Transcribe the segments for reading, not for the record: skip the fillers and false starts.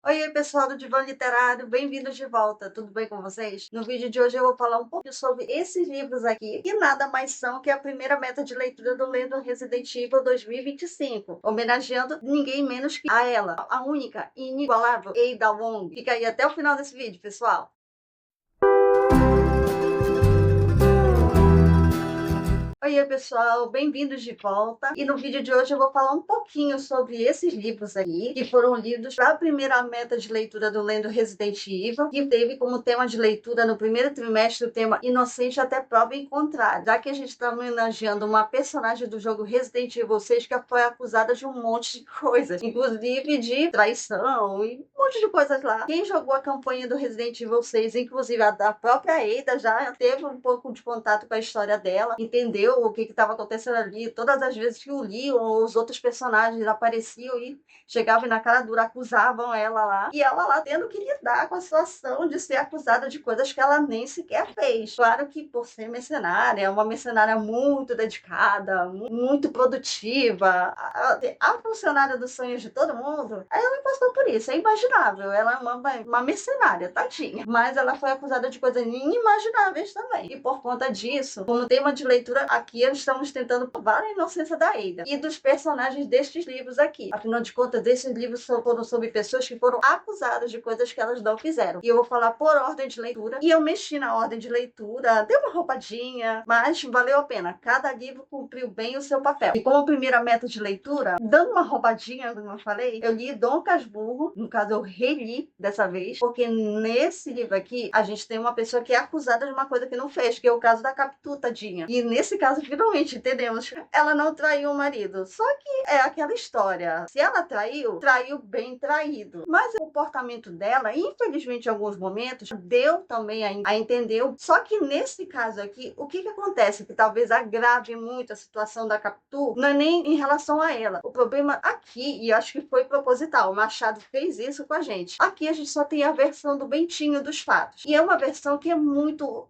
Oi, pessoal do Divã Literário, bem-vindos de volta, tudo bem com vocês? No vídeo de hoje eu vou falar um pouco sobre esses livros aqui, que nada mais são que a primeira meta de leitura do Lendo Resident Evil 2025, homenageando ninguém menos que a ela, a única e inigualável Ada Wong. Fica aí até o final desse vídeo, pessoal. Oi, pessoal, bem-vindos de volta. E no vídeo de hoje eu vou falar um pouquinho sobre esses livros aí, que foram lidos para a primeira meta de leitura do Lendo Resident Evil, que teve como tema de leitura no primeiro trimestre o tema Inocente até prova em contrário, já que a gente está homenageando uma personagem do jogo Resident Evil 6 que foi acusada de um monte de coisas, inclusive de traição e um monte de coisas lá. Quem jogou a campanha do Resident Evil 6, inclusive a da própria Ada, já teve um pouco de contato com a história dela, entendeu o que estava acontecendo ali. Todas as vezes que o Leon, os outros personagens apareciam e chegavam e na cara dura acusavam ela lá, e ela lá tendo que lidar com a situação de ser acusada de coisas que ela nem sequer fez. Claro que por ser mercenária, uma mercenária muito dedicada, muito produtiva, a funcionária dos sonhos de todo mundo, aí ela passou por isso, é imaginável. Ela é uma mercenária, tadinha, mas ela foi acusada de coisas inimagináveis também, e por conta disso, como tema de leitura aqui estamos tentando provar a inocência da Ada e dos personagens destes livros aqui. Afinal de contas, esses livros foram sobre pessoas que foram acusadas de coisas que elas não fizeram. E eu vou falar por ordem de leitura. E eu mexi na ordem de leitura, dei uma roupadinha, mas valeu a pena. Cada livro cumpriu bem o seu papel. E como primeira meta de leitura, dando uma roubadinha, como eu falei, eu li Dom Casmurro. No caso, eu reli dessa vez, porque nesse livro aqui, a gente tem uma pessoa que é acusada de uma coisa que não fez, que é o caso da Capitu, tadinha. E nesse caso, finalmente entendemos. Ela não traiu o marido. Só que é aquela história. Se ela traiu, traiu bem traído. Mas o comportamento dela, infelizmente, em alguns momentos, deu também a entender. Só que nesse caso aqui, o que acontece? Que talvez agrave muito a situação da Capitu, não é nem em relação a ela. O problema aqui, e acho que foi proposital, o Machado fez isso com a gente. Aqui a gente só tem a versão do Bentinho dos fatos. E é uma versão que é muito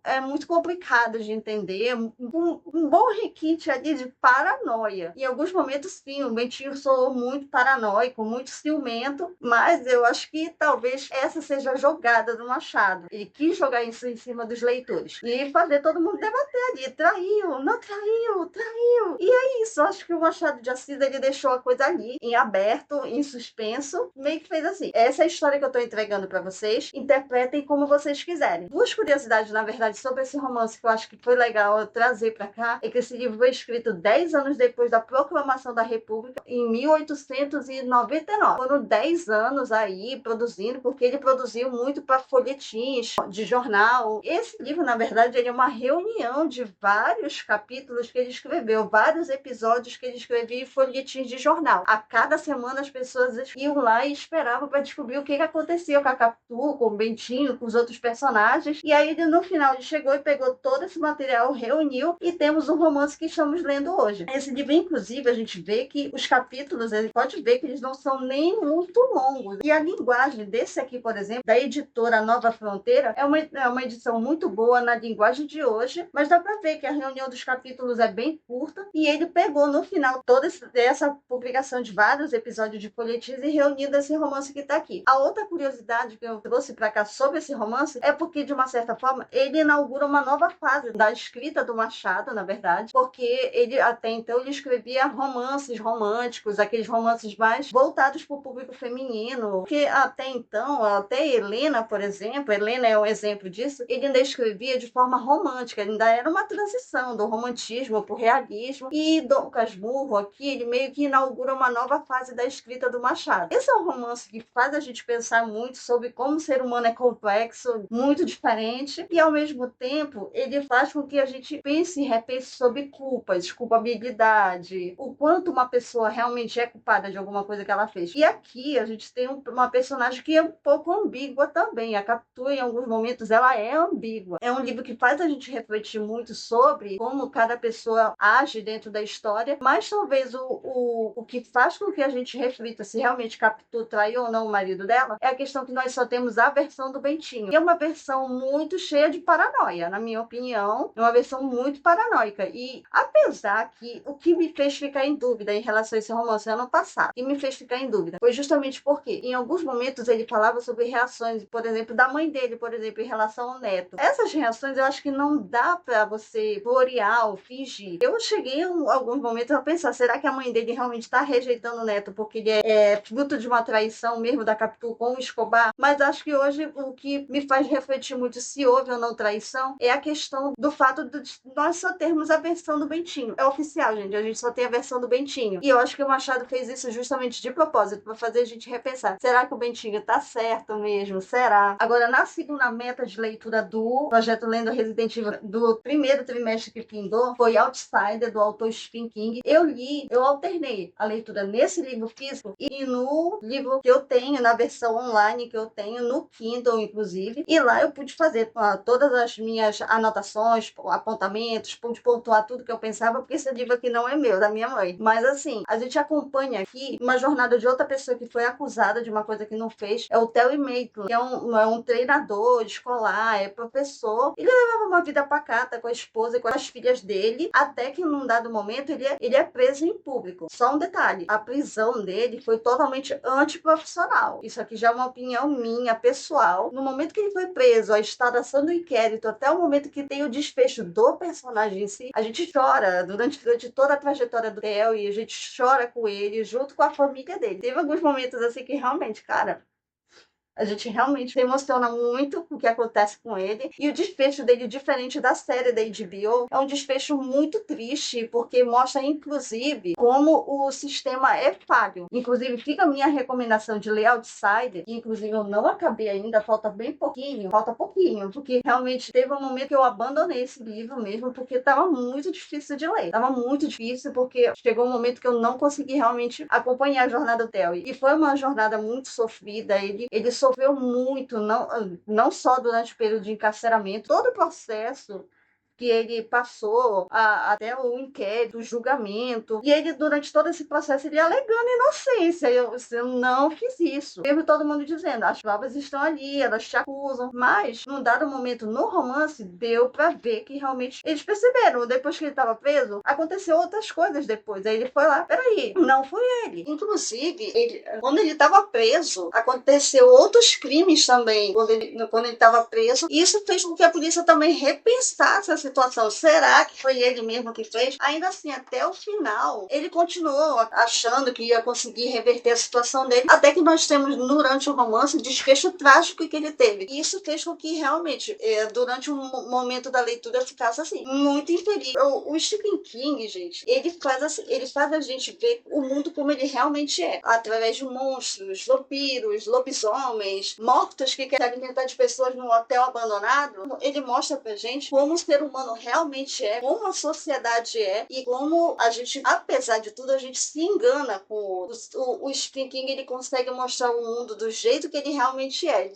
complicada de entender, um bom requinte ali de paranoia. Em alguns momentos, sim, o Bentinho soou muito paranoico, muito ciumento, mas eu acho que talvez essa seja a jogada do Machado. Ele quis jogar isso em cima dos leitores e fazer todo mundo debater ali. Traiu, não traiu, traiu. E é isso, acho que o Machado de Assis ele deixou a coisa ali, em aberto, em suspenso, meio que fez assim. Essa é a história que eu tô entregando para vocês, interpretem como vocês quiserem. Duas curiosidades, na verdade, sobre esse romance que eu acho que foi legal eu trazer para cá, é que esse livro foi escrito 10 anos depois da proclamação da República, em 1899. Foram 10 anos aí produzindo, porque ele produziu muito para folhetins de jornal. Esse livro, na verdade, ele é uma reunião de vários capítulos que ele escreveu, vários episódios que ele escrevia em folhetins de jornal. A cada semana as pessoas iam lá e esperavam para descobrir o que acontecia com a Capitu, com o Bentinho, com os outros personagens. E aí, no final, ele chegou e pegou todo esse material, reuniu e temos um romance que estamos lendo hoje. Esse livro, inclusive, a gente vê que os capítulos, a gente pode ver que eles não são nem muito longos. E a linguagem desse aqui, por exemplo, da editora Nova Fronteira, é uma edição muito boa na linguagem de hoje, mas dá para ver que a reunião dos capítulos é bem curta e ele pegou no final toda essa publicação de vários episódios de folhetins e reunindo esse romance que está aqui. A outra curiosidade que eu trouxe para cá sobre esse romance é porque, de uma certa forma, ele inaugura uma nova fase da escrita do Machado, na verdade, porque ele até então ele escrevia romances românticos, aqueles romances mais voltados para o público feminino, que até então, até Helena, por exemplo, Helena é um exemplo disso, ele ainda escrevia de forma romântica, ainda era uma transição do romantismo para o realismo, e Dom Casmurro aqui, ele meio que inaugura uma nova fase da escrita do Machado. Esse é um romance que faz a gente pensar muito sobre como o ser humano é complexo, muito diferente, e ao mesmo tempo ele faz com que a gente pense e repense sobre culpas, culpabilidade, o quanto uma pessoa realmente é culpada de alguma coisa que ela fez. E aqui a gente tem uma personagem que é um pouco ambígua também. A Capitu, em alguns momentos, ela é ambígua. É um livro que faz a gente refletir muito sobre como cada pessoa age dentro da história, mas talvez o que faz com que a gente reflita se realmente Capitu traiu ou não o marido dela é a questão que nós só temos a versão do Bentinho. E é uma versão muito cheia de paranoia, na minha opinião. É uma versão muito paranoica. heróica. E apesar que o que me fez ficar em dúvida em relação a esse romance ano passado, o que me fez ficar em dúvida foi justamente porque em alguns momentos ele falava sobre reações, por exemplo, da mãe dele, por exemplo, em relação ao neto. Essas reações eu acho que não dá para você florear ou fingir. Eu cheguei em alguns momentos a pensar, será que a mãe dele realmente está rejeitando o neto porque ele é fruto de uma traição mesmo da Capitu com o Escobar? Mas acho que hoje o que me faz refletir muito se houve ou não traição é a questão do fato de nós só termos a versão do Bentinho. É oficial, gente, a gente só tem a versão do Bentinho. E eu acho que o Machado fez isso justamente de propósito, para fazer a gente repensar. Será que o Bentinho tá certo mesmo? Será? Agora, na segunda meta de leitura do projeto Lendo Resident Evil do primeiro trimestre que findou, foi Outsider, do autor Stephen King. Eu alternei a leitura nesse livro físico e no livro que eu tenho, na versão online que eu tenho, no Kindle, inclusive. E lá eu pude fazer todas as minhas anotações, apontamentos, pude pontuar tudo que eu pensava, porque esse livro aqui não é meu, da minha mãe. Mas assim, a gente acompanha aqui uma jornada de outra pessoa que foi acusada de uma coisa que não fez, é o Terry Maitland, que é um treinador escolar, é professor. Ele levava uma vida pacata com a esposa e com as filhas dele, até que num dado momento ele é preso em público. Só um detalhe, a prisão dele foi totalmente antiprofissional. Isso aqui já é uma opinião minha, pessoal. No momento que ele foi preso, a instauração do inquérito, até o momento que tem o desfecho do personagem em si, a gente chora durante toda a trajetória do Theo e a gente chora com ele, junto com a família dele. Teve alguns momentos assim que realmente, cara, a gente realmente se emociona muito com o que acontece com ele. E o desfecho dele, diferente da série da HBO, é um desfecho muito triste, porque mostra, inclusive, como o sistema é falho. Inclusive, fica a minha recomendação de ler Outsider, que inclusive eu não acabei ainda, falta pouquinho, porque realmente teve um momento que eu abandonei esse livro mesmo, porque estava muito difícil de ler. Estava muito difícil, porque chegou um momento que eu não consegui realmente acompanhar a jornada do Theo. E foi uma jornada muito sofrida, ele sofreu muito, não só durante o período de encarceramento, todo o processo que ele passou até o inquérito, o julgamento. E ele, durante todo esse processo, ele alegando inocência. Eu não fiz isso. Teve todo mundo dizendo, as provas estão ali, elas te acusam. Mas, num dado momento, no romance, deu pra ver que realmente eles perceberam. Depois que ele estava preso, aconteceu outras coisas depois. Aí ele foi lá, peraí, não foi ele. Inclusive, quando ele estava preso, aconteceu outros crimes também, quando ele estava preso. E isso fez com que a polícia também repensasse a situação. Será que foi ele mesmo que fez? Ainda assim, até o final, ele continuou achando que ia conseguir reverter a situação dele, até que nós temos, durante o romance, o desfecho trágico que ele teve. E isso fez com que, realmente, durante um momento da leitura, ficasse assim, muito infeliz. O Stephen King, gente, ele faz a gente ver o mundo como ele realmente é, através de monstros, vampiros, lobisomens, mortos que querem se alimentar de pessoas num hotel abandonado. Ele mostra pra gente como o ser humano realmente é, como a sociedade é e como a gente, apesar de tudo, a gente se engana com o Stephen King. Ele consegue mostrar o mundo do jeito que ele realmente é.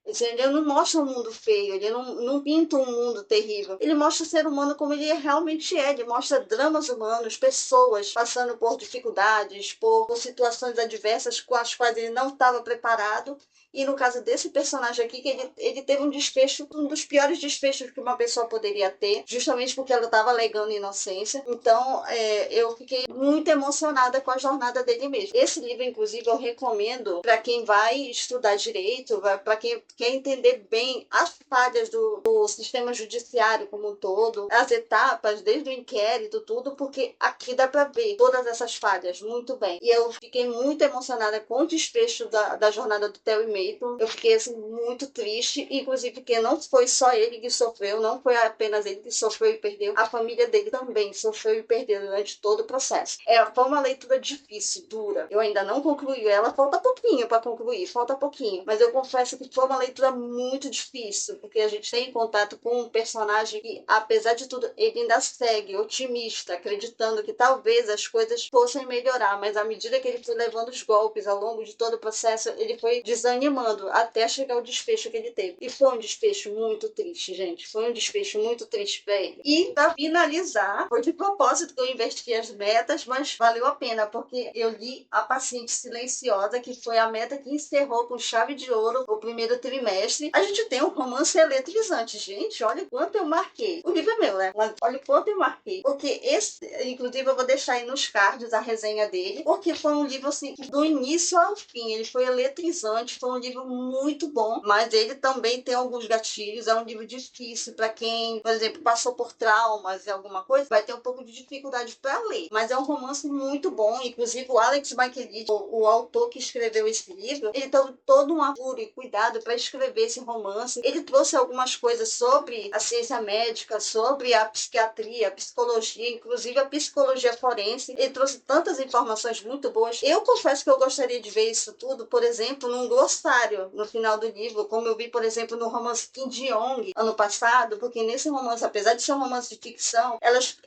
Ele não mostra um mundo feio, ele não pinta um mundo terrível. Ele mostra o ser humano como ele realmente é. Ele mostra dramas humanos, pessoas passando por dificuldades, por situações adversas com as quais ele não estava preparado. E no caso desse personagem aqui, que ele teve um desfecho, um dos piores desfechos que uma pessoa poderia ter, justamente porque ela estava alegando inocência. Então, eu fiquei muito emocionada com a jornada dele mesmo. Esse livro, inclusive, eu recomendo para quem vai estudar direito, para quem quer entender bem as falhas do sistema judiciário como um todo, as etapas, desde o inquérito, tudo, porque aqui dá para ver todas essas falhas muito bem. E eu fiquei muito emocionada com o desfecho da jornada do Terry Maitland. Eu fiquei assim, muito triste, inclusive porque não foi só ele que sofreu, não foi apenas ele que sofreu e perdeu, a família dele também sofreu e perdeu durante todo o processo. Foi uma leitura difícil, dura. Eu ainda não concluí ela, falta pouquinho para concluir, falta pouquinho, mas eu confesso que foi uma leitura muito difícil, porque a gente tem contato com um personagem que, apesar de tudo, ele ainda segue otimista, acreditando que talvez as coisas fossem melhorar, mas à medida que ele foi levando os golpes ao longo de todo o processo, ele foi desanimando até chegar ao desfecho que ele teve. E foi um desfecho muito triste, gente. Foi um desfecho muito triste pra ele. E pra finalizar, foi de propósito que eu investi as metas, mas valeu a pena, porque eu li A Paciente Silenciosa, que foi a meta que encerrou com chave de ouro o primeiro trimestre trimestre, a gente tem um romance eletrizante. Gente, olha quanto eu marquei. O livro é meu, né? Mas olha quanto eu marquei. Porque esse, inclusive, eu vou deixar aí nos cards a resenha dele, porque foi um livro, assim, do início ao fim. Ele foi eletrizante, foi um livro muito bom, mas ele também tem alguns gatilhos. É um livro difícil para quem, por exemplo, passou por traumas e alguma coisa, vai ter um pouco de dificuldade para ler. Mas é um romance muito bom. Inclusive, o Alex Michaelides, o autor que escreveu esse livro, ele teve todo um apuro e cuidado para escrever esse romance. Ele trouxe algumas coisas sobre a ciência médica, sobre a psiquiatria, a psicologia, inclusive a psicologia forense. Ele trouxe tantas informações muito boas. Eu confesso que eu gostaria de ver isso tudo, por exemplo, num glossário no final do livro, como eu vi, por exemplo, no romance Kim Ji-young, ano passado, porque nesse romance, apesar de ser um romance de ficção,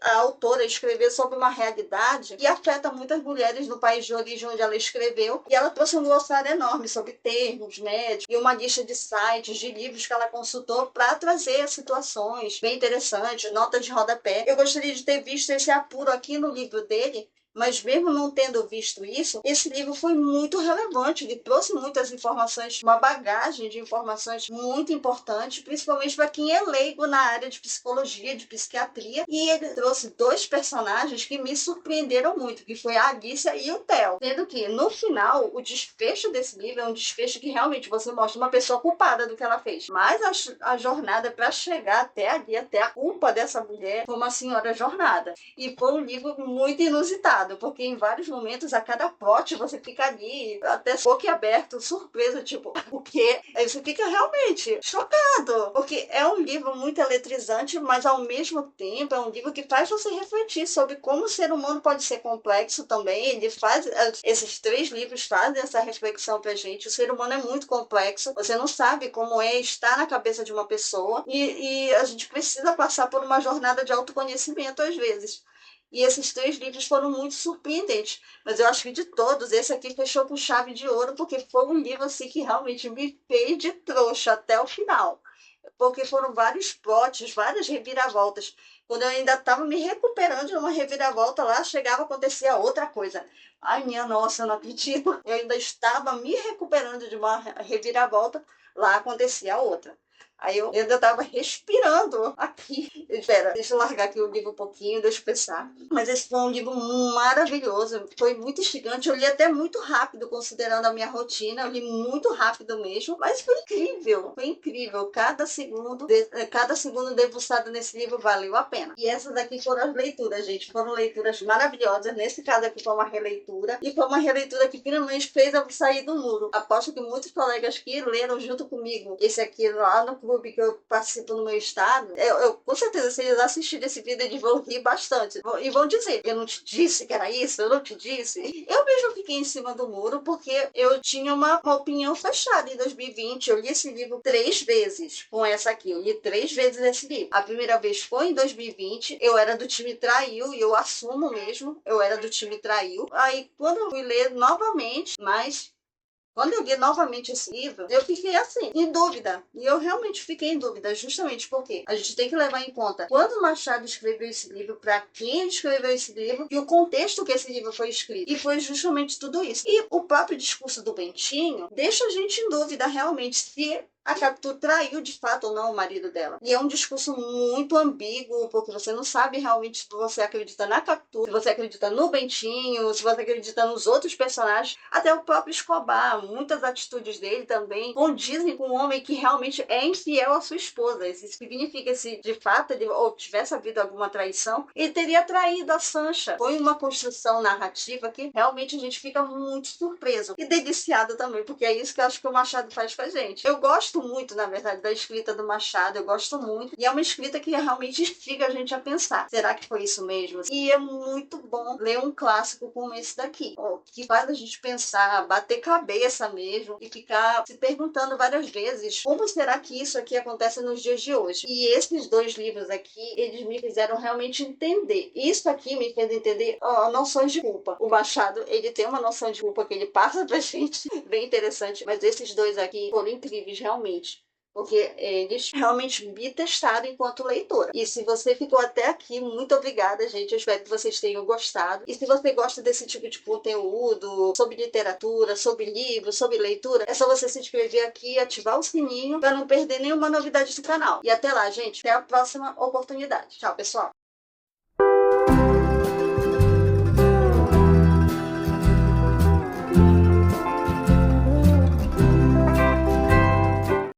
a autora escreveu sobre uma realidade que afeta muitas mulheres no país de origem onde ela escreveu, e ela trouxe um glossário enorme sobre termos médicos e uma lista de sites, de livros que ela consultou para trazer situações bem interessantes, notas de rodapé. Eu gostaria de ter visto esse apuro aqui no livro dele, mas mesmo não tendo visto isso, esse livro foi muito relevante. Ele trouxe muitas informações, uma bagagem de informações muito importante, principalmente para quem é leigo na área de psicologia, de psiquiatria. E ele trouxe dois personagens que me surpreenderam muito, que foi a Alicia e o Theo. Sendo que, no final, o desfecho desse livro é um desfecho que realmente você mostra uma pessoa culpada do que ela fez. Mas a jornada para chegar até ali, até a culpa dessa mulher, foi uma senhora jornada. E foi um livro muito inusitado, porque em vários momentos, a cada plot, você fica ali, até boquiaberto, surpreso, tipo, o quê? Aí você fica realmente chocado, porque é um livro muito eletrizante, mas ao mesmo tempo é um livro que faz você refletir sobre como o ser humano pode ser complexo também. Ele faz, esses três livros fazem essa reflexão pra gente. O ser humano é muito complexo, você não sabe como é estar na cabeça de uma pessoa, e a gente precisa passar por uma jornada de autoconhecimento às vezes. E esses três livros foram muito surpreendentes. Mas eu acho que de todos, esse aqui fechou com chave de ouro, porque foi um livro assim, que realmente me fez de trouxa até o final. Porque foram vários plots, várias reviravoltas. Quando eu ainda estava me recuperando de uma reviravolta lá, chegava a acontecer outra coisa. Ai, minha nossa, eu não acredito. Eu ainda estava me recuperando de uma reviravolta, lá acontecia outra. Aí eu ainda estava respirando aqui. Espera, deixa eu largar aqui o livro um pouquinho, deixa eu pensar. Mas esse foi um livro maravilhoso, foi muito instigante. Eu li até muito rápido, considerando a minha rotina. Eu li muito rápido mesmo, mas foi incrível, foi incrível. Cada segundo debruçado nesse livro valeu a pena. E essas aqui foram as leituras, gente. Foram leituras maravilhosas. Nesse caso aqui foi uma releitura. E foi uma releitura que finalmente fez eu sair do muro. Aposto que muitos colegas que leram junto comigo esse aqui lá no clube que eu participo no meu estado, eu com certeza, se eles assistirem esse vídeo, eles vão rir bastante. E vão dizer, eu não te disse que era isso, eu não te disse. Eu mesmo fiquei em cima do muro porque eu tinha uma opinião fechada em 2020. Eu li esse livro 3 vezes com essa aqui. Eu li 3 vezes esse livro. A primeira vez foi em 2020. Eu era do time Traiu, e eu assumo mesmo, eu era do time Traiu. Aí, quando eu fui ler novamente, quando eu li novamente esse livro, eu fiquei assim, em dúvida. E eu realmente fiquei em dúvida, justamente porque a gente tem que levar em conta quando Machado escreveu esse livro, para quem ele escreveu esse livro e o contexto que esse livro foi escrito. E foi justamente tudo isso. E o próprio discurso do Bentinho deixa a gente em dúvida realmente se a Capitu traiu de fato ou não o marido dela. E é um discurso muito ambíguo, porque você não sabe realmente se você acredita na Capitu, se você acredita no Bentinho, se você acredita nos outros personagens, até o próprio Escobar. Muitas atitudes dele também condizem com um homem que realmente é infiel à sua esposa. Isso significa que se de fato ele ou tivesse havido alguma traição, ele teria traído a Sancha. Foi uma construção narrativa que realmente a gente fica muito surpreso e deliciado também, porque é isso que eu acho que o Machado faz com a gente. Eu gosto muito, na verdade, da escrita do Machado, eu gosto muito, e é uma escrita que realmente instiga a gente a pensar, será que foi isso mesmo? E é muito bom ler um clássico como esse daqui, que faz a gente pensar, bater cabeça mesmo, e ficar se perguntando várias vezes, como será que isso aqui acontece nos dias de hoje? E esses dois livros aqui, eles me fizeram realmente entender. Isso aqui me fez entender noções de culpa. O Machado, ele tem uma noção de culpa que ele passa pra gente, bem interessante, mas esses dois aqui foram incríveis, realmente. porque eles realmente me testaram enquanto leitora. E se você ficou até aqui, muito obrigada, gente. Eu espero que vocês tenham gostado. E se você gosta desse tipo de conteúdo sobre literatura, sobre livros, sobre leitura, é só você se inscrever aqui e ativar o sininho para não perder nenhuma novidade do canal. E até lá, gente. Até a próxima oportunidade. Tchau, pessoal.